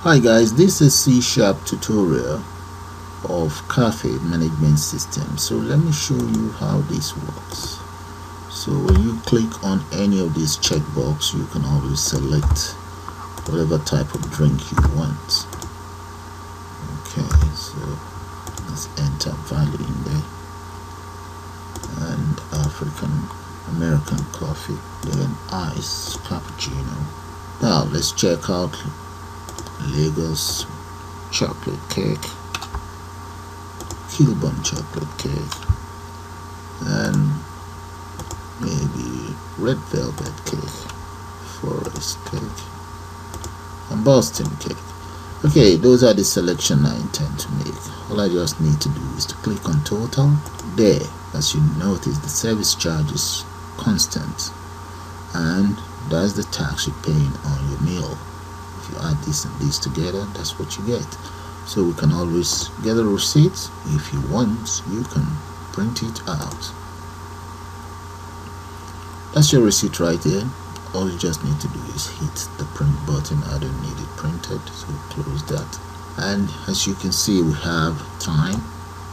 Hi guys, this is C# tutorial of Café Management Systems. So let me show you how this works. So when you click on any of these checkbox, you can always select whatever type of drink you want. Okay, so let's enter value in there, and African American coffee, then ice cappuccino. Now let's check out Lagos chocolate cake, Kilburn chocolate cake, and maybe red velvet cake, forest cake, and Boston cake. Okay, those are the selection I intend to make. All I just need to do is to click on total. There, as you notice, the service charge is constant, and that's the tax you're paying on your meal. If you add this and this together, that's what you get. So we can always get a receipt. If you want, you can print it out. That's your receipt right there. All you just need to do is hit the print button. I don't need it printed, so close that. And as you can see, we have time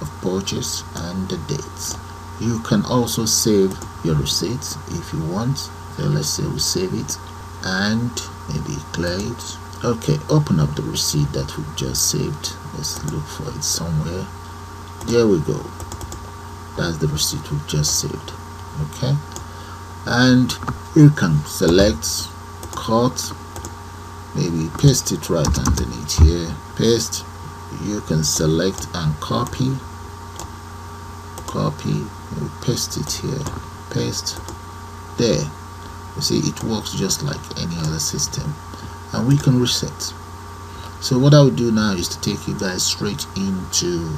of purchase and the dates. You can also save your receipts if you want. So let's say we save it and maybe clear it. Okay, open up the receipt that we just saved. Let's look for it somewhere. There we go. That's the receipt we've just saved. Okay, and you can select, cut, maybe paste it right underneath here. Paste. You can select and copy, maybe paste it here, paste. There, you see it works just like any other system, and we can reset. So what I will do now is to take you guys straight into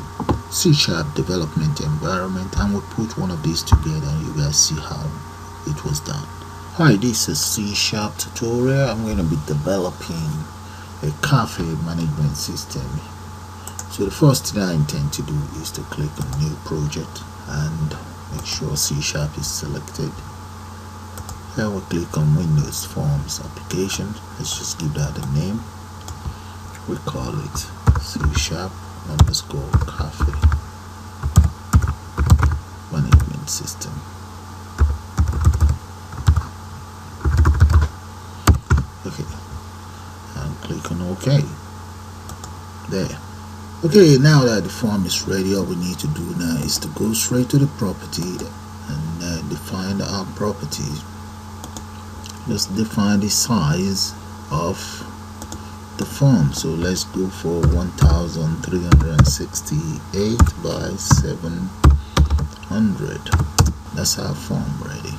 C# development environment, and we'll put one of these together and you guys see how it was done. Hi, this is C# tutorial. I'm going to be developing a cafe management system. So the first thing I intend to do is to click on new project and make sure C# is selected. Then we'll click on Windows Forms application. Let's just give that a name. We call it C# underscore cafe management system. Okay, and click on OK. There. Okay, now that the form is ready, all we need to do now is to go straight to the property and define our properties. Let's define the size of the form. So let's go for 1368 by 700. That's our form ready.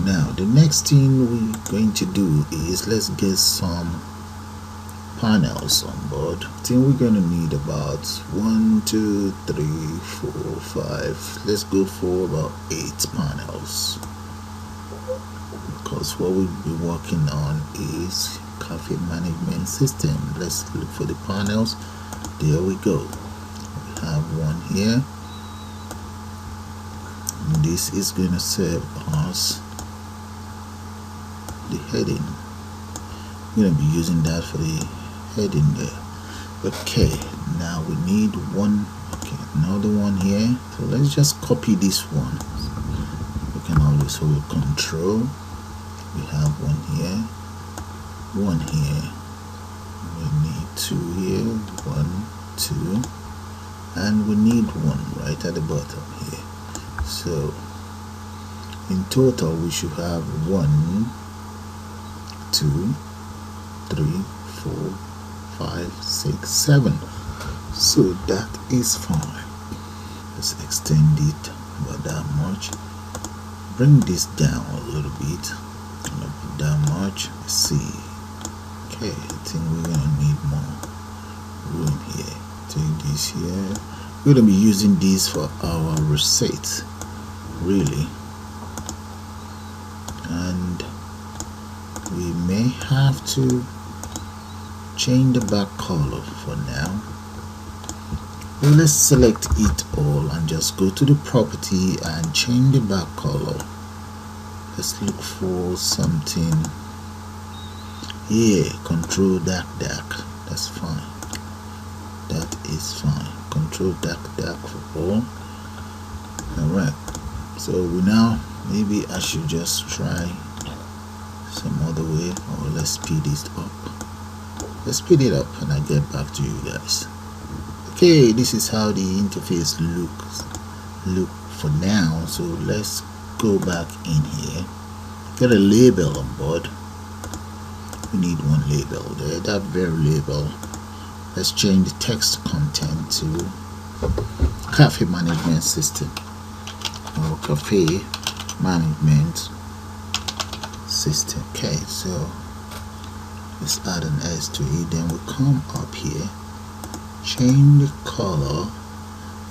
Now the next thing we're going to do is let's get some panels on board. I think we're going to need about 1, 2, 3, 4, 5. Let's go for about 8 panels, because what we'll be working on is cafe management system. Let's look for the panels. There we go. We have one here. And this is going to serve as the heading. We're going to be using that for the heading there. Okay, now we need one. Okay, another one here. So let's just copy this one. We can always hold Control. We have one here, one here. We need 2 here, 1, 2, and we need one right at the bottom here. So in total we should have 1, 2, 3, 4, 5, 6, 7. So that is fine. Let's extend it about that much. Bring this down a little bit. Not that much. Let's see. Okay, I think we're gonna need more room here. Take this here. We're gonna be using these for our receipt, really, and we may have to change the back color for now. Well, let's select it all and just go to the property and change the back color. Let's look for something here, control dark. that's fine. That is fine. Control dark for all. Alright, so we now, maybe I should just try some other way, or let's speed it up. Let's speed it up and I get back to you guys. Okay, this is how the interface look for now. So let's go back in here, get a label on board. We need one label there, that very label. Let's change the text content to Café Management System, or Café Management System. Okay, so let's add an S to it. Then we come up here, change the color.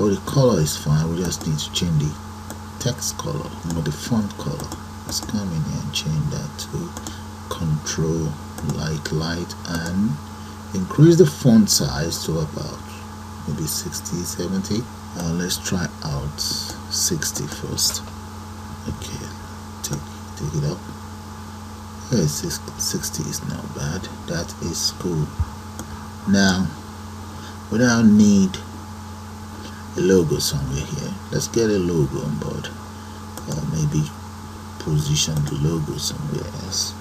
Oh, the color is fine. We just need to change the text color, or the font color. Let's come in here and change that to Control light and increase the font size to about maybe 60, 70. Let's try out 60 first. Okay, take it up. Yeah, 60 is not bad. That is cool. Now we now need a logo somewhere here. Let's get a logo on board, or maybe position the logo somewhere else.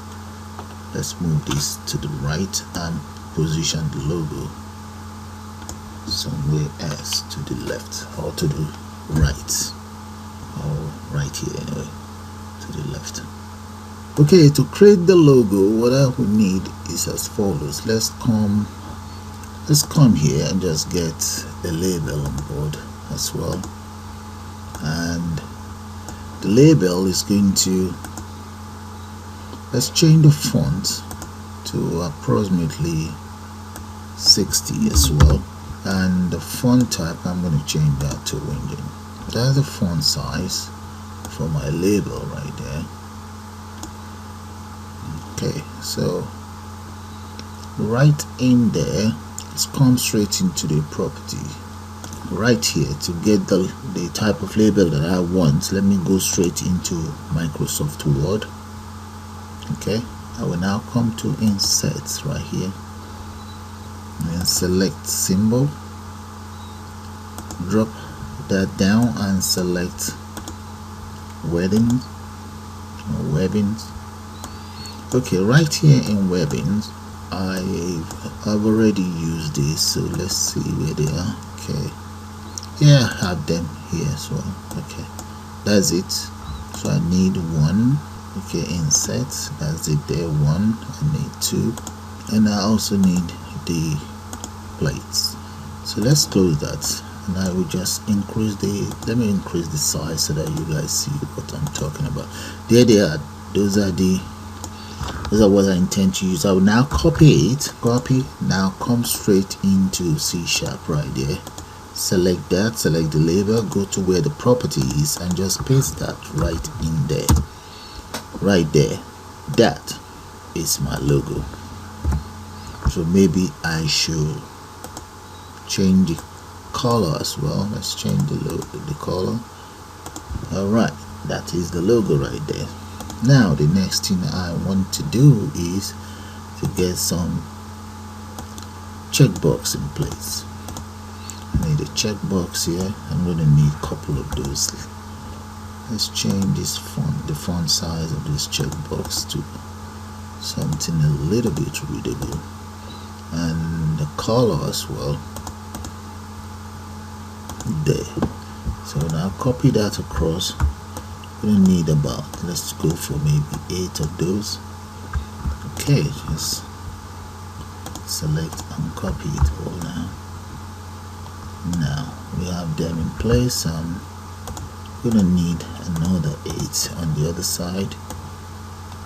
Let's move this to the right and position the logo somewhere else, to the left or to the right, or right here anyway, to the left. Okay, to create the logo, what I would need is as follows. Let's come here and just get a label on board as well, and the label is going to, let's change the font to approximately 60 as well, and the font type, I'm going to change that to Winging. That's the font size for my label right there. Okay, so right in there, let's come straight into the property right here to get the type of label that I want. Let me go straight into Microsoft Word. Okay, I will now come to Insert right here and select symbol, drop that down and select webbings or webbings. Okay, right here in webbings, I've already used this, so let's see where they are. Okay, yeah, I have them here as well. Okay, that's it. So I need one. Okay, insert, that's it there, one. I need two, and I also need the plates. So let's close that, and I will just increase let me increase the size so that you guys see what I'm talking about. There they are. Those are what I intend to use. I will now copy, now come straight into C# right there, select that, select the label, go to where the property is and just paste that right in there, right there. That is my logo. So maybe I should change the color as well. Let's change the color. Alright, that is the logo right there. Now the next thing I want to do is to get some checkbox in place. I need a checkbox here. I'm going to need a couple of those. Let's change this font, the font size of this checkbox to something a little bit readable, and the color as well there. So now copy that across. We need about, let's go for maybe 8 of those. Okay, just select and copy it all now. Now we have them in place. I'm gonna need another 8 on the other side.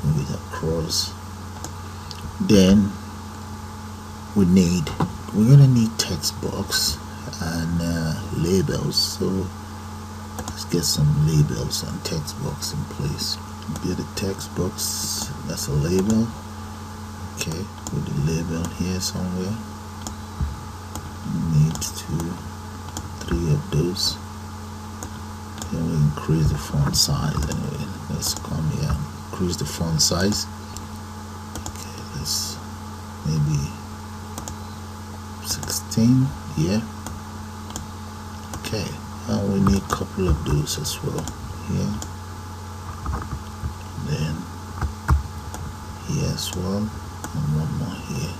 Move it across. Then we're gonna need text box and labels. So let's get some labels and text box in place. Get a text box, that's a label. Okay, put the label here somewhere. We need 2, 3 of those. Then we increase the font size anyway. Let's come here and increase the font size. Okay, let's maybe 16 here. Okay, and we need a couple of those as well here, then here as well, and one more here.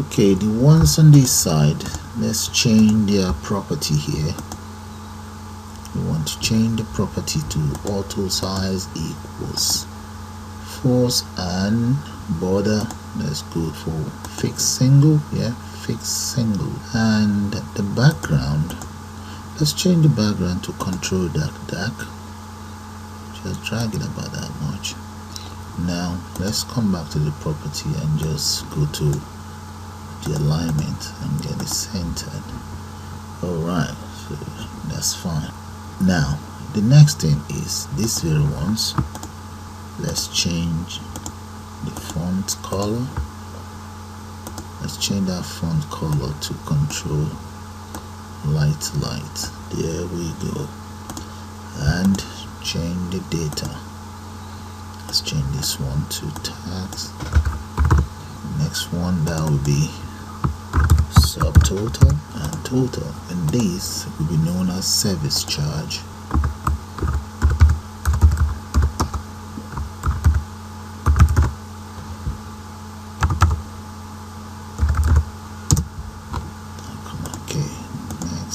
Okay, the ones on this side, let's change their property here. We want to change the property to auto size equals force and border. Let's go for fixed single. Yeah, fixed single. And the background, let's change the background to control dark. Just drag it about that much. Now let's come back to the property and just go to the alignment and get it centered. Alright, so that's fine. Now the next thing is these very ones. Let's change the font color. Let's change that font color to control light. There we go. And change the data. Let's change this one to tax. Next one, that will be subtotal and total, and this will be known as service charge.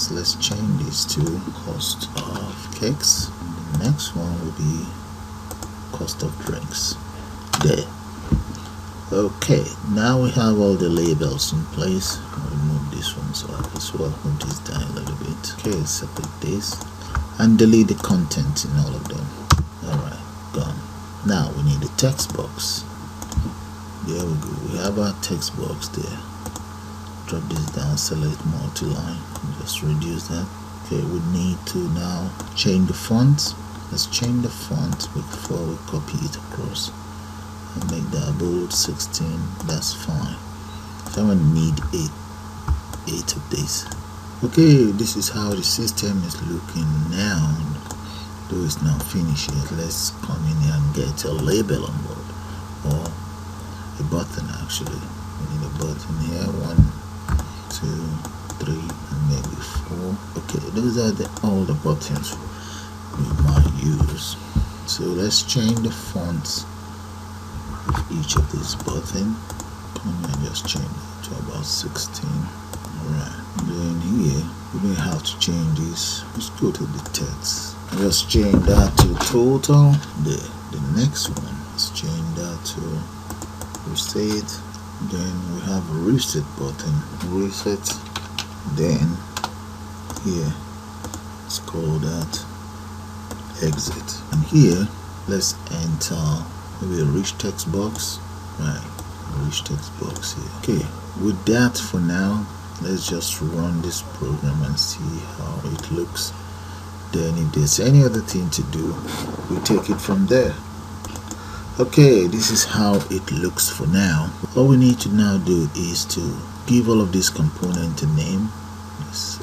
Let's change this to cost of cakes. The next one will be cost of drinks. There. Okay, now we have all the labels in place. I'll remove this one so as well. Move this down a little bit. Okay, separate this and delete the content in all of them. Alright, gone. Now we need a text box. There we go. We have our text box there. Drop this down, select multi-line, just reduce that. Okay, we need to now change the font. Let's change the font before we copy it across and make that bold 16. That's fine. So I'm gonna need eight of these. Okay, this is how the system is looking now, though it's not finished yet. Let's come in here and get a label on board, or a button. Actually, we need a button here. 1, 2, 3, and maybe 4. Okay, those are all the buttons we might use. So let's change the fonts of each of these buttons. Come and just change it to about 16. Alright, then here we may have to change this. Let's go to the text. Let's change that to total. The next one, let's change that to reset. Then we have a reset button. Reset. Then here, let's call that exit. And here, let's enter maybe a RichTextBox. Right, RichTextBox here. Okay, with that for now, let's just run this program and see how it looks. Then if there's any other thing to do, we take it from there. Okay, this is how it looks for now. All we need to now do is to give all of these components a name. Let's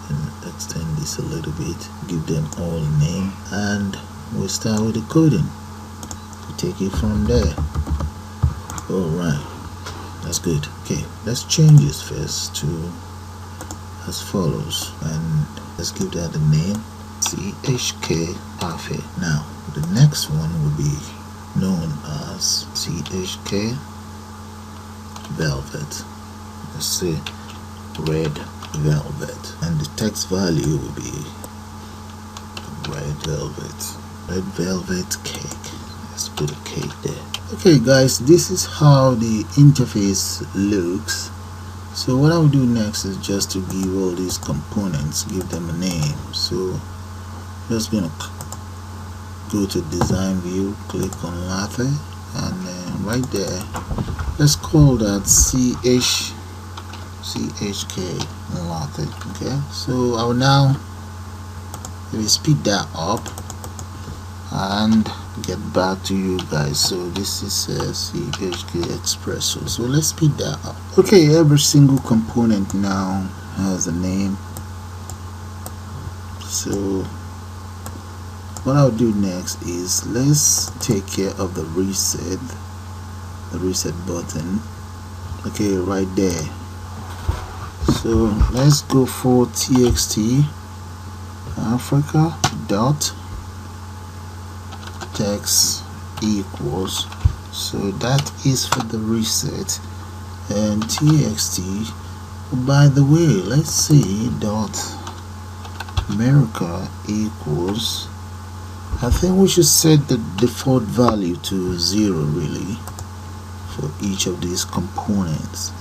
extend this a little bit, give them all a name, and we'll start with the coding. We take it from there. Alright, that's good. Okay, let's change this first to as follows, and let's give that a name, CHK Café. Now the next one will be known as CHK Velvet. Let's say red velvet, and the text value will be red velvet cake. Let's put a cake there. Okay guys, this is how the interface looks. So what I'll do next is just to give all these components, give them a name. So I'm just gonna go to design view, click on latte, and then right there let's call that CHK latte. Okay, so I will now maybe speed that up and get back to you guys. So this is CHK espresso, so let's speed that up. Okay, every single component now has a name. So what I'll do next is let's take care of the reset button. Okay, right there. So let's go for txt Africa dot text equals, so that is for the reset, and txt, by the way, let's see, dot America equals, I think we should set the default value to 0 really for each of these components.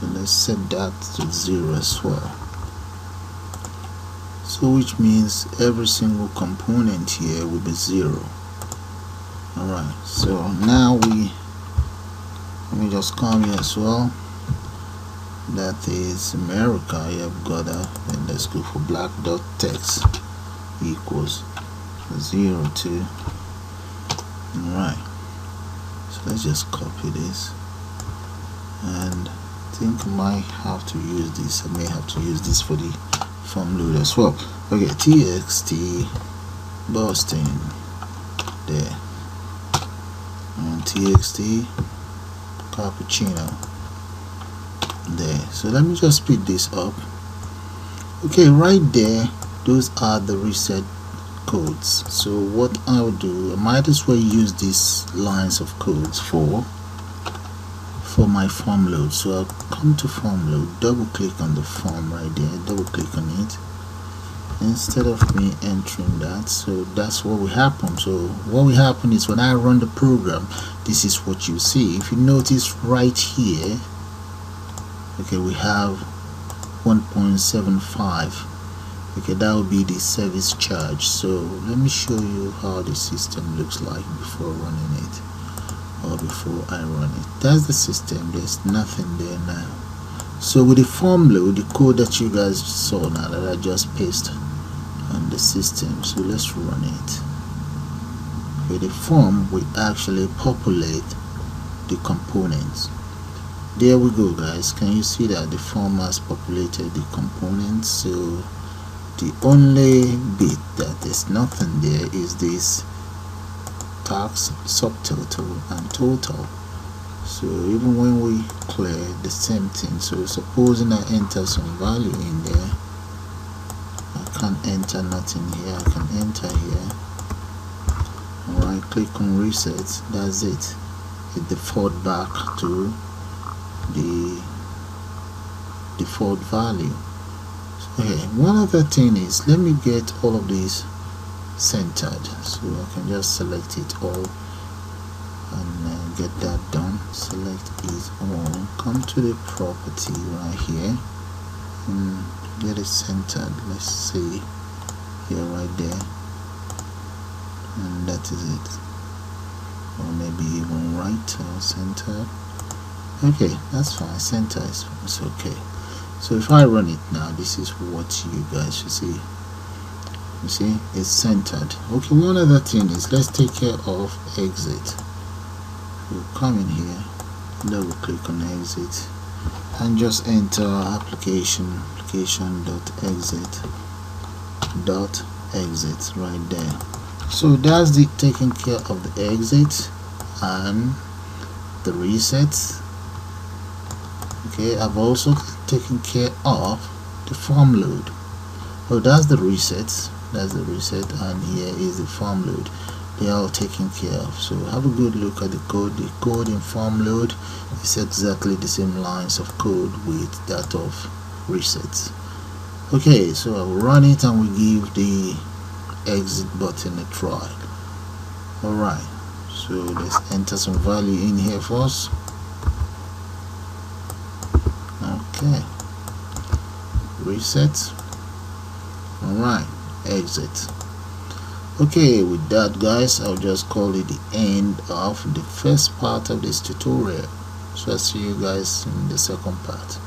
So let's set that to 0 as well. So which means every single component here will be 0. Alright, so now let me just come here as well. That is America. You have got that. Then let's go for black dot text equals 0 to. Alright, so let's just copy this, and I think I might have to use this. I may have to use this for the form load as well. Okay, txt Boston there, and txt cappuccino there. So let me just speed this up. Okay, right there, those are the reset codes. So what I'll do, I might as well use these lines of codes for my form load. So I'll come to form load, double click on the form right there, double click on it instead of me entering that. So that's what will happen. So what will happen is when I run the program, this is what you see. If you notice right here, okay, we have 1.75. okay, that will be the service charge. So let me show you how the system looks like before running it, or before I run it. That's the system. There's nothing there now. So with the form load, the code that you guys saw now that I just pasted on the system, so let's run it. Okay, the form will actually populate the components. There we go, guys. Can you see that the form has populated the components? So the only bit that there's nothing there is this tax, subtotal, and total. So even when we clear, the same thing. So supposing I enter some value in there, I can't enter nothing here. I can enter here. Alright, click on reset. That's it. It default back to the default value. Okay, one other thing is, let me get all of these centered. So I can just select it all and get that done. Select it all, come to the property right here and get it centered. Let's see here, right there, and that is it. Or maybe even right or center. Okay, that's fine. Center is okay. So if I run it now, this is what you guys should see. You see, it's centered. Okay, one other thing is, let's take care of exit. We'll come in here, double click on exit, and just enter application dot exit right there. So that's the taking care of the exit and the resets. Okay, I've also taken care of the form load. Oh, that's the resets. That's the reset, and here is the form load. They are all taken care of. So have a good look at the code. The code in form load is exactly the same lines of code with that of resets. Okay, so I'll run it and we give the exit button a try. Alright, so let's enter some value in here first. Okay, reset. Alright, exit. Okay, with that, guys, I'll just call it the end of the first part of this tutorial. So I'll see you guys in the second part.